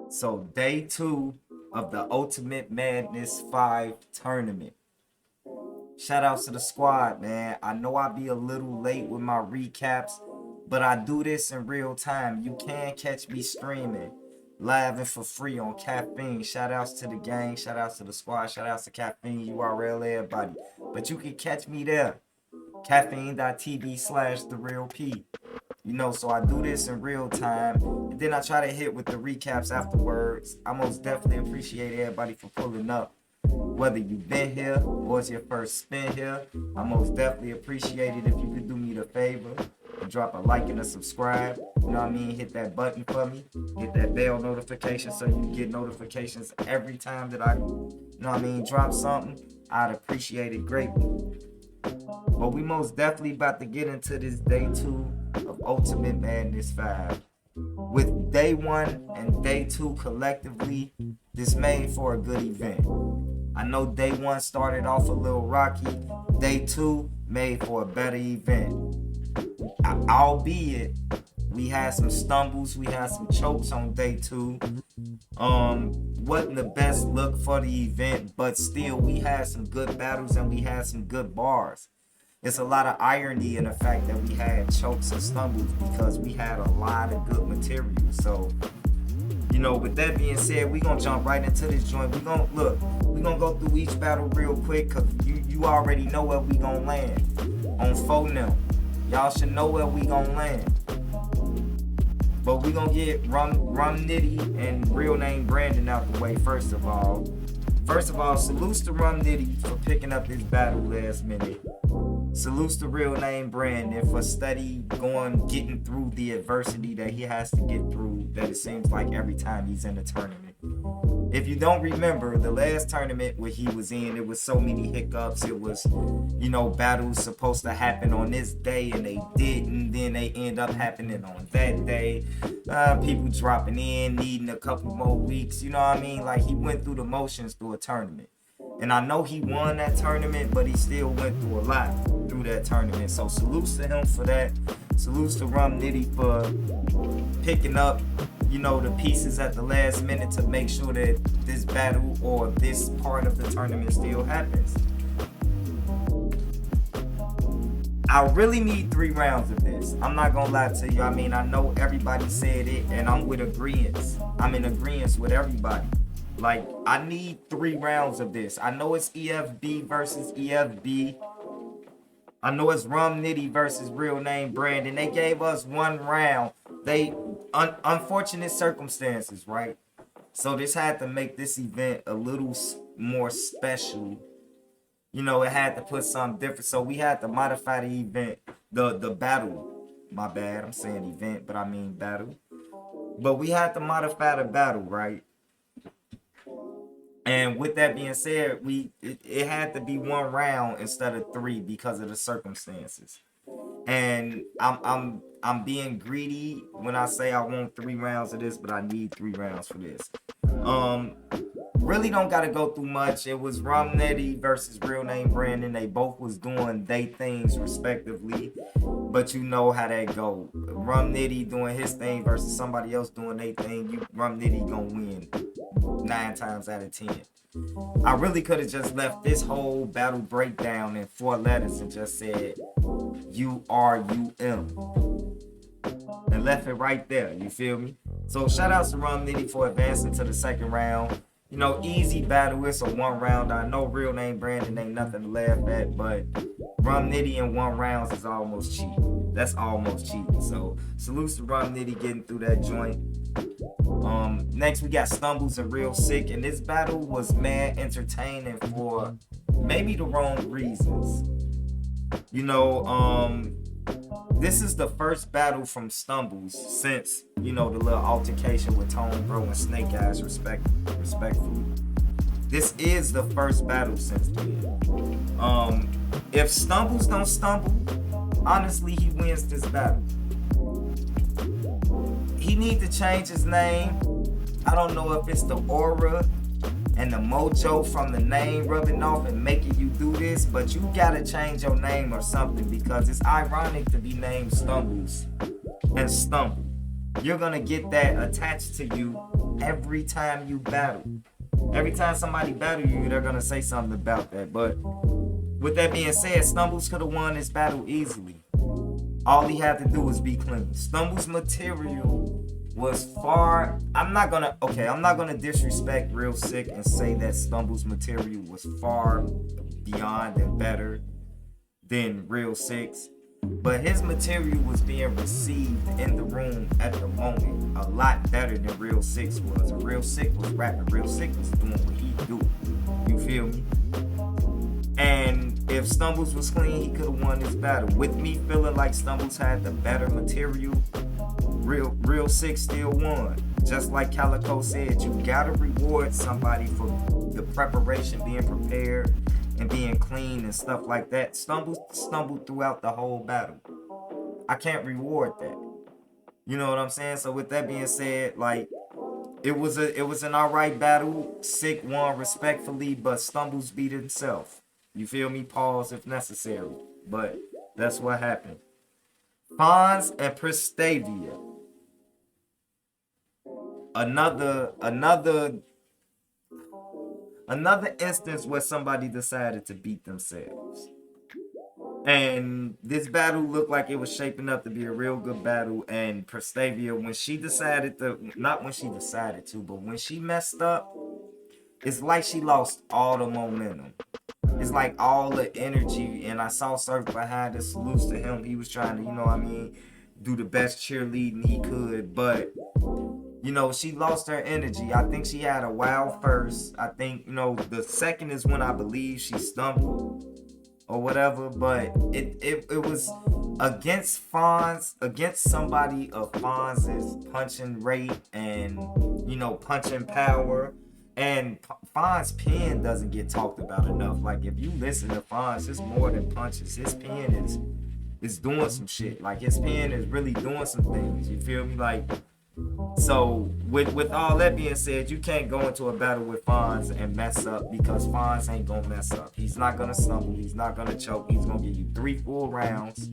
So day 2 of the Ultimate Madness 5 tournament. Shout outs to the squad, man. I know I be a little late with my recaps, but I do this in real time. You can catch me streaming live and for free on Caffeine. Shout outs to the gang, shout outs to the squad, shout outs to Caffeine, URL, everybody. But you can catch me there. Caffeine.tv/Darealp. So I do this in real time. And then I try to hit with the recaps afterwards. I most definitely appreciate everybody for pulling up. Whether you've been here or it's your first spin here, I most definitely appreciate it if you could do me the favor and drop a like and a subscribe. You know what I mean? Hit that button for me. Hit that bell notification so you get notifications every time that I, drop something. I'd appreciate it greatly. But we most definitely about to get into this day 2 of Ultimate Madness 5. With day 1 and day 2 collectively, this made for a good event. I know day 1 started off a little rocky. Day 2 made for a better event. Albeit, we had some stumbles, we had some chokes on day 2. Wasn't the best look for the event, but still we had some good battles and we had some good bars. It's a lot of irony in the fact that we had chokes and stumbles because we had a lot of good material. So, with that being said, we gonna jump right into this joint. We gonna go through each battle real quick because you already know where we gonna land on 4 now. Y'all should know where we gonna land. But we gonna get Rum Nitty and real name Brandon out the way first of all. Salutes to Rum Nitty for picking up this battle last minute. Salutes to real name Brandon for getting through the adversity that he has to get through, that it seems like every time he's in a tournament. If you don't remember, the last tournament where he was in, it was so many hiccups. It was, battles supposed to happen on this day and they didn't. Then they end up happening on that day. People dropping in, needing a couple more weeks. You know what I mean? Like he went through the motions through a tournament. And I know he won that tournament, but he still went through a lot through that tournament. So salutes to him for that. Salutes to Rum Nitty for picking up, the pieces at the last minute to make sure that this battle or this part of the tournament still happens. I really need 3 rounds of this. I'm not gonna lie to you. I know everybody said it, and I'm with agreeance. I'm in agreeance with everybody. Like, I need 3 rounds of this. I know it's EFB versus EFB. I know it's Rum Nitty versus real name Brandon. They gave us 1 round. Unfortunate circumstances, right? So this had to make this event a little more special. It had to put something different. So we had to modify the event, the battle. My bad, I'm saying event, but I mean battle. But we had to modify the battle, right? And with that being said, it had to be 1 round instead of 3 because of the circumstances. And I'm being greedy when I say I want 3 rounds of this, but I need 3 rounds for this. Really don't gotta go through much. It was Rum Nitty versus real name Brandon. They both was doing they things respectively, but you know how that go. Rum Nitty doing his thing versus somebody else doing their thing. Rum Nitty gonna win 9 times out of 10. I really could have just left this whole battle breakdown in 4 letters and just said URUM and left it right there. You feel me? So shout outs to Rum Nitty for advancing to the 2nd round. Easy battle. It's a 1 round. I know real name Brandon ain't nothing to laugh at, but Rum Nitty in 1 round is almost cheap. That's almost cheating. So salutes to Rum Nitty getting through that joint. Next we got Stumbles and Real Sick, and this battle was mad entertaining for maybe the wrong reasons. This is the first battle from Stumbles since, the little altercation with Tone Bro and Snake Eyes respectfully. This is the first battle since then. If Stumbles don't stumble, honestly, he wins this battle. He need to change his name. I don't know if it's the aura and the mojo from the name rubbing off and making you do this, but you gotta change your name or something because it's ironic to be named Stumbles and Stumble. you're gonna get that attached to you every time you battle. Every time somebody battle you, they're gonna say something about that. But with that being said, Stumbles could have won this battle easily. All he had to do was be clean. Stumbles' material was far. I'm not gonna disrespect Real Sick and say that Stumbles' material was far beyond and better than Real Sick's. But his material was being received in the room at the moment a lot better than Real Sick's was. Real Sick was rapping. Real Sick was doing what he do. You feel me? And if Stumbles was clean, he could have won this battle. With me feeling like Stumbles had the better material, Real Sick still won. Just like Calico said, you gotta reward somebody for the preparation, being prepared, and being clean and stuff like that. Stumbles stumbled throughout the whole battle. I can't reward that. You know what I'm saying? So with that being said, like, it was an alright battle. Sick won respectfully, but Stumbles beat himself. You feel me? Pause if necessary. But that's what happened. Fonz and Prestavia. Another instance where somebody decided to beat themselves. And this battle looked like it was shaping up to be a real good battle. And Prestavia, when she decided to, not when she decided to, but when she messed up, it's like she lost all the momentum. It's like all the energy. And I saw Surf behind the salutes to him. He was trying to, you know what I mean, do the best cheerleading he could. But, you know, she lost her energy. I think she had a wild first. I think, you know, the second is when I believe she stumbled or whatever. But it was against Fonz, against somebody of Fonz's punching rate and, you know, punching power. And Fonz's pen doesn't get talked about enough. Like, if you listen to Fonz, it's more than punches. His pen is doing some shit. Like, his pen is really doing some things. You feel me? Like, so with all that being said, you can't go into a battle with Fonz and mess up, because Fonz ain't gonna mess up. He's not gonna stumble. He's not gonna choke. He's gonna give you 3 full rounds,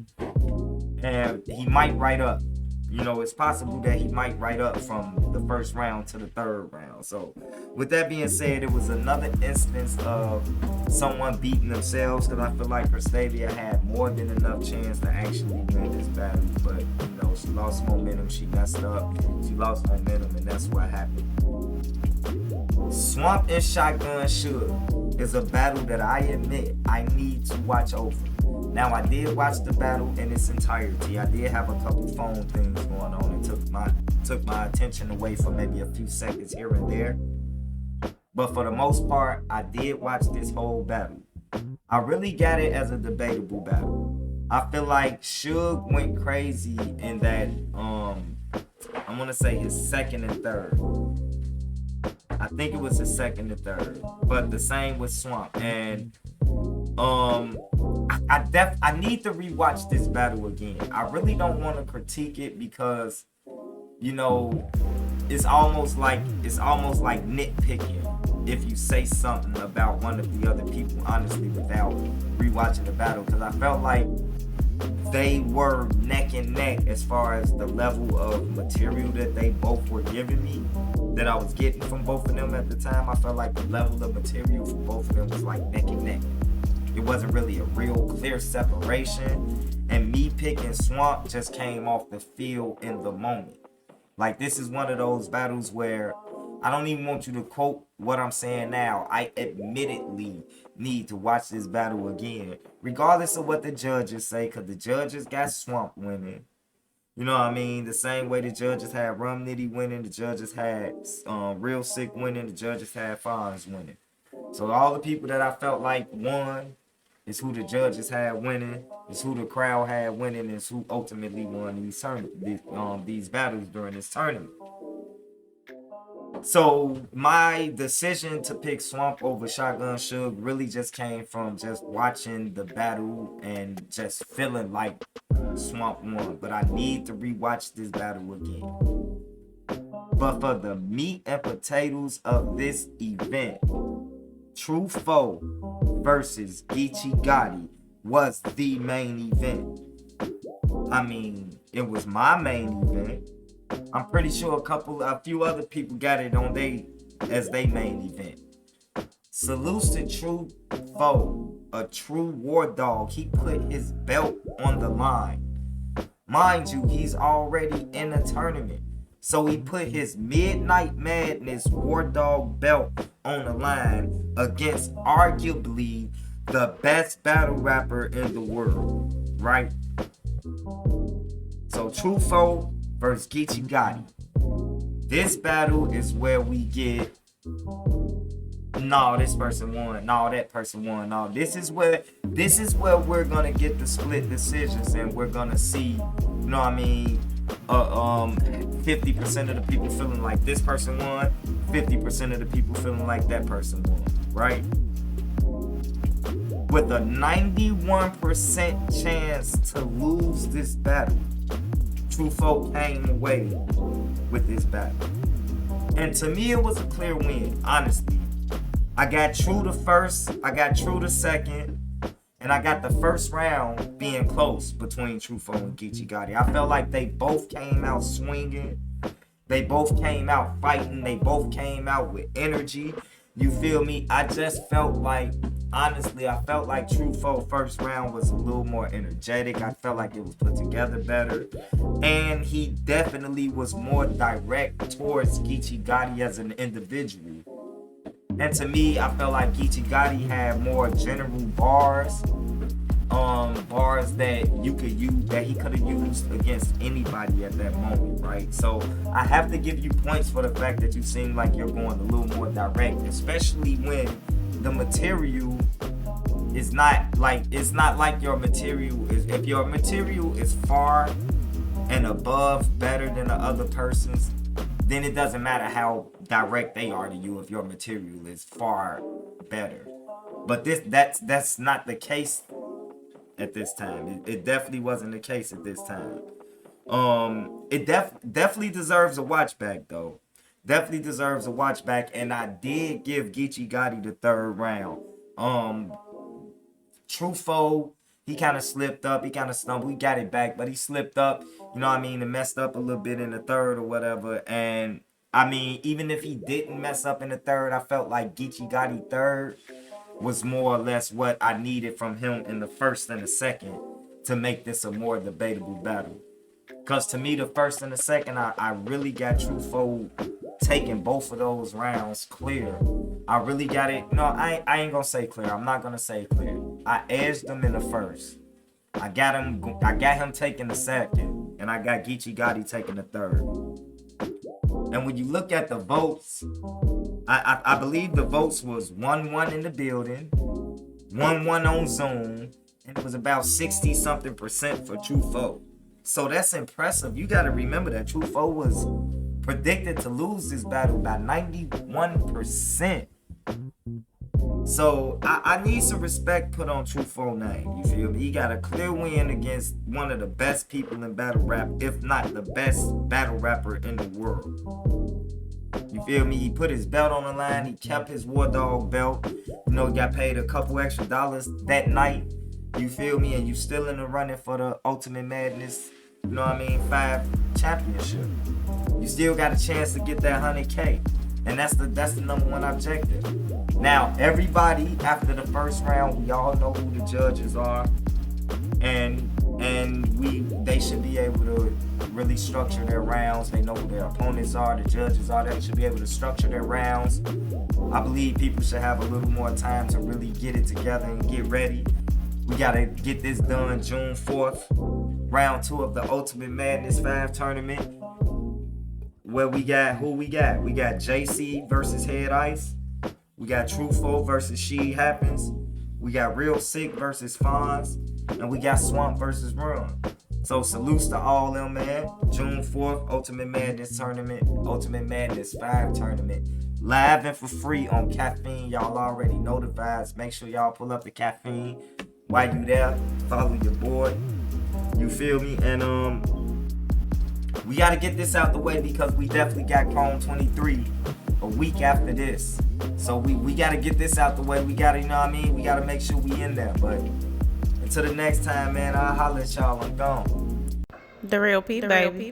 and he might write up. You know, it's possible that he might write up from the first round to the third round. So, with that being said, it was another instance of someone beating themselves, because I feel like Prestavia had more than enough chance to actually win this battle. But, you know, she lost momentum. She messed up. She lost momentum, and that's what happened. Swamp and Shotgun Suge is a battle that I admit I need to watch over. Now, I did watch the battle in its entirety. I did have a couple phone things going on and took my attention away for maybe a few seconds here and there. But for the most part, I did watch this whole battle. I really got it as a debatable battle. I feel like Suge went crazy in that, I'm gonna say his second and third. I think it was his second and third. But the same with Swamp. And I need to rewatch this battle again. I really don't want to critique it because, you know, it's almost like nitpicking if you say something about one of the other people, honestly, without rewatching the battle, because I felt like they were neck and neck as far as the level of material that they both were giving me, that I was getting from both of them at the time. I felt like the level of material for both of them was like neck and neck. It wasn't really a real clear separation. And me picking Swamp just came off the field in the moment. Like, this is one of those battles where I don't even want you to quote what I'm saying now. I admittedly need to watch this battle again, regardless of what the judges say, because the judges got Swamp winning. You know what I mean? The same way the judges had Rum Nitty winning, the judges had Real Sick winning, the judges had Fonz winning. So all the people that I felt like won is who the judges had winning, is who the crowd had winning, and is who ultimately won these battles during this tournament. So my decision to pick Swamp over Shotgun Suge really just came from just watching the battle and just feeling like Swamp won. But I need to rewatch this battle again. But for the meat and potatoes of this event, True Foe versus Geechee Gotti was the main event. I mean, it was my main event. I'm pretty sure a few other people got it on as they main event. Salutes to True Foe, a true war dog. He put his belt on the line. Mind you, he's already in a tournament. So he put his Midnight Madness War Dog belt on the line against arguably the best battle rapper in the world, right? So True Foe versus Geechee Gotti. This battle is where we get, no, this person won, no, that person won, no. This is where we're gonna get the split decisions, and we're gonna see, you know what I mean, 50% of the people feeling like this person won, 50% of the people feeling like that person won, right? With a 91% chance to lose this battle, True Foe came away with this battle. And to me, it was a clear win, honestly. I got True the first, I got True the second, and I got the first round being close between True Foe and Geechee Gotti. I felt like they both came out swinging. They both came out fighting. They both came out with energy. You feel me? I just felt like, honestly, I felt like True Foe first round was a little more energetic. I felt like it was put together better. And he definitely was more direct towards Geechee Gotti as an individual. And to me, I felt like Geechee Gotti had more general bars. Bars that you could use, that he could have used against anybody at that moment, right? So I have to give you points for the fact that you seem like you're going a little more direct, especially when the material is not like, it's not like your material is, if your material is far and above better than the other person's, then it doesn't matter how direct they are to you if your material is far better. But that's not the case at this time. It definitely wasn't the case at this time. It definitely deserves a watch back though. Definitely deserves a watch back, and I did give Geechee Gotti the third round. True Foe, he kind of slipped up, he kind of stumbled, he got it back, but he slipped up, you know what I mean, and messed up a little bit in the third or whatever. And I mean, even if he didn't mess up in the third, I felt like Geechee Gotti third was more or less what I needed from him in the first and the second to make this a more debatable battle. Because to me, the first and the second, I really got True Foe taking both of those rounds clear. I really got it. No, I ain't gonna say clear. I'm not gonna say clear. I edged him in the first. I got him taking the second, and I got Geechee Gotti taking the third. And when you look at the votes, I believe the votes was 1-1 in the building, 1-1 on Zoom, and it was about 60-something% for True Foe. So that's impressive. You got to remember that True Foe was predicted to lose this battle by 91%. So I need some respect put on True Foe name. You feel me? He got a clear win against one of the best people in battle rap, if not the best battle rapper in the world. You feel me? He put his belt on the line. He kept his War Dog belt. You know, he got paid a couple extra dollars that night. You feel me? And you still in the running for the Ultimate Madness, you know what I mean, 5 championship. You still got a chance to get that 100K. And that's the number one objective. Now, everybody after the first round, we all know who the judges are. And they should be able to really structure their rounds. They know who their opponents are, the judges are. They should be able to structure their rounds. I believe people should have a little more time to really get it together and get ready. We gotta get this done June 4th, round 2 of the Ultimate Madness 5 tournament. Where we got, who we got? We got JC versus Head Ice. We got True Foe versus She Happens. We got Real Sick versus Fonz. And we got Swamp versus Run. So salutes to all them, man. June 4th, Ultimate Madness tournament. Ultimate Madness 5 tournament. Live and for free on Caffeine. Y'all already know the vibes. Make sure y'all pull up the Caffeine. While you there, follow your boy. You feel me? And we got to get this out the way because we definitely got Chrome 23 a week after this. So we got to get this out the way. We got to, you know what I mean? We got to make sure we in there. But until the next time, man, I'll holler at y'all. I'm gone. Darealp, baby.